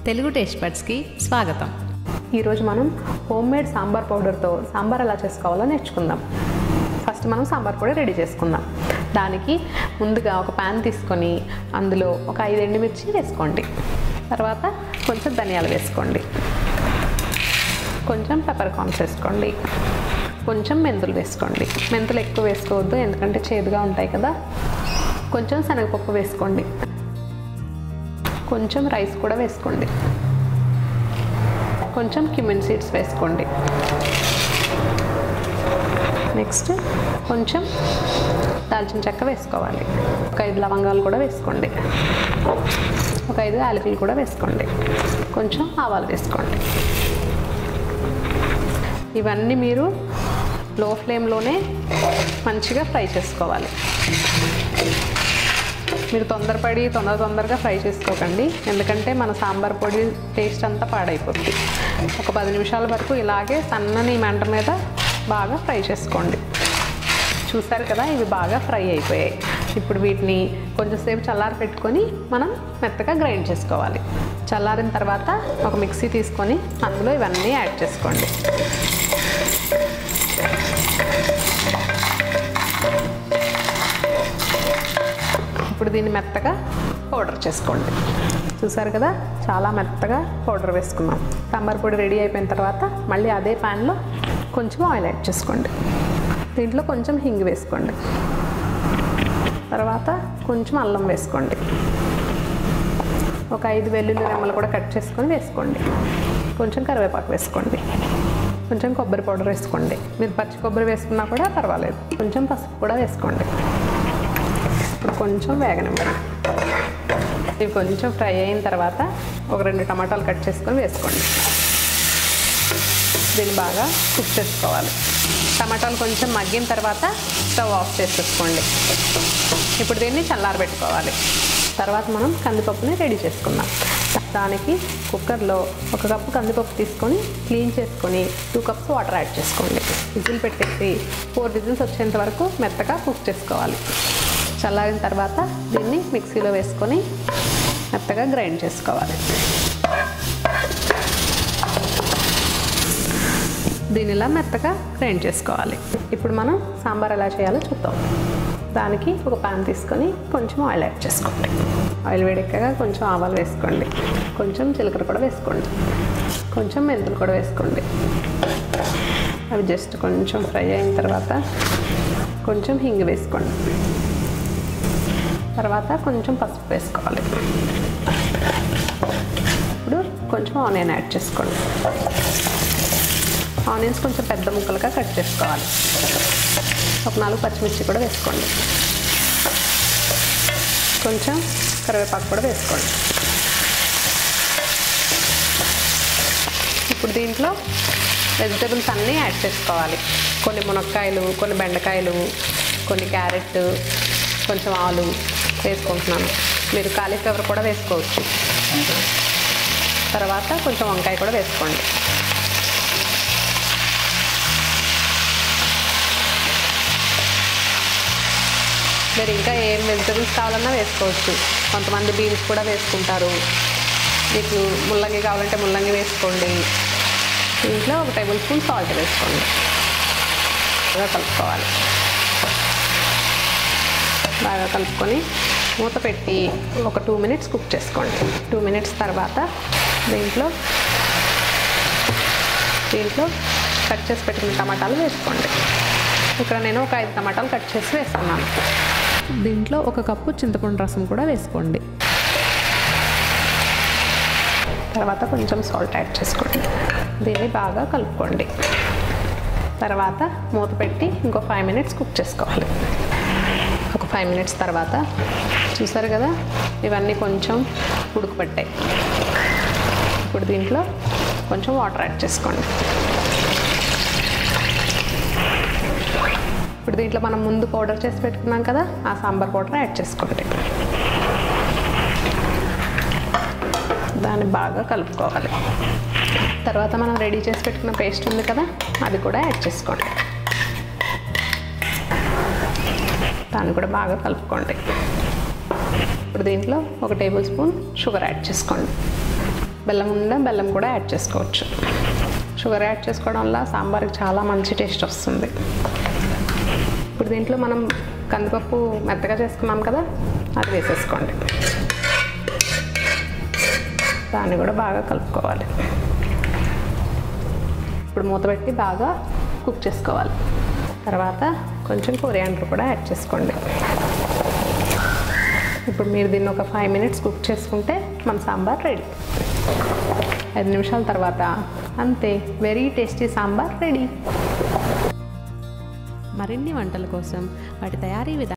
Telugu taste బడ్స్కి స్వాగతం. ఈరోజు మనం హోమ్మేడ్ సాంబార్ పౌడర్తో సాంబార్ ఎలా చేసుకోవాలో నేర్చుకుందాం. ఫస్ట్ మనం సాంబార్ పొడి రెడీ చేసుకుందాం. దానికి ముందుగా ఒక ప్యాన్ తీసుకొని అందులో ఒక 5 ఎండుమిర్చి వేసుకోండి. తర్వాత కొంచెం ధనియాలు వేసుకోండి, కొంచెం పెప్పర్ కార్న్స్ వేసుకోండి, కొంచెం మెంతులు వేసుకోండి. మెంతులు ఎక్కువ వేసుకోవద్దు ఎందుకంటే చేదుగా ఉంటాయి కదా. కొంచెం శనగపప్పు వేసుకోండి, కొంచెం రైస్ కూడా వేసుకోండి, కొంచెం క్యూమిన్ సీడ్స్ వేసుకోండి. నెక్స్ట్ కొంచెం దాల్చిన చెక్క వేసుకోవాలి. ఒక 5 లవంగాలు కూడా వేసుకోండి, ఒక 5 యాలకులు కూడా వేసుకోండి, కొంచెం ఆవాలు వేసుకోండి. ఇవన్నీ మీరు లో ఫ్లేమ్లోనే మంచిగా ఫ్రై చేసుకోవాలి. మీరు తొందరపడి తొందరగా ఫ్రై చేసుకోకండి, ఎందుకంటే మన సాంబార్ పొడి టేస్ట్ అంతా పాడైపోతుంది. ఒక 10 నిమిషాల వరకు ఇలాగే సన్నని మంట మీద బాగా ఫ్రై చేసుకోండి. చూసారు కదా, ఇవి బాగా ఫ్రై అయిపోయాయి. ఇప్పుడు వీటిని కొంచెంసేపు చల్లారి పెట్టుకొని మనం మెత్తగా గ్రైండ్ చేసుకోవాలి. చల్లారిన తర్వాత ఒక మిక్సీ తీసుకొని అందులో ఇవన్నీ యాడ్ చేసుకోండి. ఇప్పుడు దీన్ని మెత్తగా పౌడర్ చేసుకోండి. చూసారు కదా, చాలా మెత్తగా పౌడర్ వేసుకున్నాం. సాంబార్ పొడి రెడీ అయిపోయిన తర్వాత మళ్ళీ అదే ప్యాన్లో కొంచెం ఆయిల్ యాడ్ చేసుకోండి. దీంట్లో కొంచెం హింగ్ వేసుకోండి, తర్వాత కొంచెం అల్లం వేసుకోండి, ఒక 5 వెల్లుల్లి రెమ్మలు కూడా కట్ చేసుకొని వేసుకోండి, కొంచెం కరివేపాకు వేసుకోండి, కొంచెం కొబ్బరి పౌడర్ వేసుకోండి. మీరు పచ్చి కొబ్బరి వేసుకున్నా కూడా పర్వాలేదు. కొంచెం పసుపు కూడా వేసుకోండి. ఇప్పుడు కొంచెం వేగనివ్వండి. ఇవి కొంచెం ఫ్రై అయిన తర్వాత ఒక 2 టమాటాలు కట్ చేసుకొని వేసుకోండి. దీన్ని బాగా కుక్ చేసుకోవాలి. టమాటాలు కొంచెం మగ్గిన తర్వాత స్టవ్ ఆఫ్ చేసేసుకోండి. ఇప్పుడు దీన్ని చల్లారబెట్టుకోవాలి. తర్వాత మనం కందిపప్పుని రెడీ చేసుకుందాం. దానికి కుక్కర్లో 1 కప్పు కందిపప్పు తీసుకొని క్లీన్ చేసుకొని 2 కప్స్ వాటర్ యాడ్ చేసుకోండి. విజిల్ పెట్టేసి 4 విజిల్స్ వచ్చేంత వరకు మెత్తగా కుక్ చేసుకోవాలి. చల్లారిన తర్వాత దీన్ని మిక్సీలో వేసుకొని మెత్తగా గ్రైండ్ చేసుకోవాలి. దీన్ని ఇలా మెత్తగా గ్రైండ్ చేసుకోవాలి. ఇప్పుడు మనం సాంబార్ ఎలా చేయాలో చూద్దాం. దానికి ఒక పాన్ తీసుకొని కొంచెం ఆయిల్ యాడ్ చేసుకోండి. ఆయిల్ వేడెక్కగా కొంచెం ఆవాలు వేసుకోండి, కొంచెం జీలకర్ర కూడా వేసుకోండి, కొంచెం మెంతులు కూడా వేసుకోండి. అవి జస్ట్ కొంచెం ఫ్రై అయిన తర్వాత కొంచెం హింగ్ వేసుకోండి. తర్వాత కొంచెం పసుపు వేసుకోవాలి. ఇప్పుడు కొంచెం ఆనియన్ యాడ్ చేసుకోండి. ఆనియన్స్ కొంచెం పెద్ద ముక్కలుగా కట్ చేసుకోవాలి. ఒక 4 పచ్చిమిర్చి కూడా వేసుకోండి, కొంచెం కరివేపాకు కూడా వేసుకోండి. ఇప్పుడు దీంట్లో వెజిటేబుల్స్ అన్నీ యాడ్ చేసుకోవాలి. కొన్ని మునక్కాయలు, కొన్ని బెండకాయలు, కొన్ని క్యారెట్, కొంచెం ఆలు వేసుకుంటున్నాను. మీరు కాలీఫ్లవర్ కూడా వేసుకోవచ్చు. తర్వాత కొంచెం వంకాయ కూడా వేసుకోండి. మీరు ఇంకా ఏం వెజిటబుల్స్ కావాలన్నా వేసుకోవచ్చు. కొంతమంది బీన్స్ కూడా వేసుకుంటారు. మీకు ముల్లంగి కావాలంటే ముల్లంగి వేసుకోండి. దీంట్లో 1 టేబుల్ స్పూన్ సాల్ట్ వేసుకోండి. బాగా కలుపుకోవాలి. బాగా కలుపుకొని మూత పెట్టి ఒక 2 మినిట్స్ కుక్ చేసుకోండి. 2 మినిట్స్ తర్వాత దీంట్లో కట్ చేసి పెట్టుకున్న టమాటాలు వేసుకోండి. ఇక్కడ నేను ఒక 5 టమాటాలు కట్ చేసి వేసుకున్నాను. దీంట్లో 1 కప్పు చింతపండు రసం కూడా వేసుకోండి. తర్వాత కొంచెం సాల్ట్ యాడ్ చేసుకోండి. దీన్ని బాగా కలుపుకోండి. తర్వాత మూత పెట్టి ఇంకో 5 మినిట్స్ కుక్ చేసుకోవాలి. ఒక 5 మినిట్స్ తర్వాత చూసారు కదా, ఇవన్నీ కొంచెం ఉడకబట్టాయి. ఇప్పుడు దీంట్లో కొంచెం వాటర్ యాడ్ చేసుకోండి. ఇప్పుడు దీంట్లో మనం ముందు పౌడర్ చేసి పెట్టుకున్నాం కదా, ఆ సాంబార్ పౌడర్ యాడ్ చేసుకోండి. దాన్ని బాగా కలుపుకోవాలి. తర్వాత మనం రెడీ చేసి పెట్టుకున్న పేస్ట్ ఉంది కదా, అది కూడా యాడ్ చేసుకోండి. దాన్ని కూడా బాగా కలుపుకోండి. ఇప్పుడు దీంట్లో 1 టేబుల్ స్పూన్ షుగర్ యాడ్ చేసుకోండి. బెల్లం ఉండే బెల్లం కూడా యాడ్ చేసుకోవచ్చు. షుగర్ యాడ్ చేసుకోవడం వల్ల సాంబార్కి చాలా మంచి టేస్ట్ వస్తుంది. ఇప్పుడు దీంట్లో మనం కందిపప్పు మెత్తగా చేసుకున్నాం కదా, అది వేసేసుకోండి. దాన్ని కూడా బాగా కలుపుకోవాలి. ఇప్పుడు మూత పెట్టి బాగా కుక్ చేసుకోవాలి. తర్వాత కొంచెం కొరియాండర్ కూడా యాడ్ చేసుకోండి. ఇప్పుడు మీరు దీన్ని ఒక 5 మినిట్స్ కుక్ చేసుకుంటే మన సాంబార్ రెడీ. 5 నిమిషాల తర్వాత అంతే, వెరీ టేస్టీ సాంబార్ రెడీ. మరిన్ని వంటల కోసం వాటి తయారీ విధానం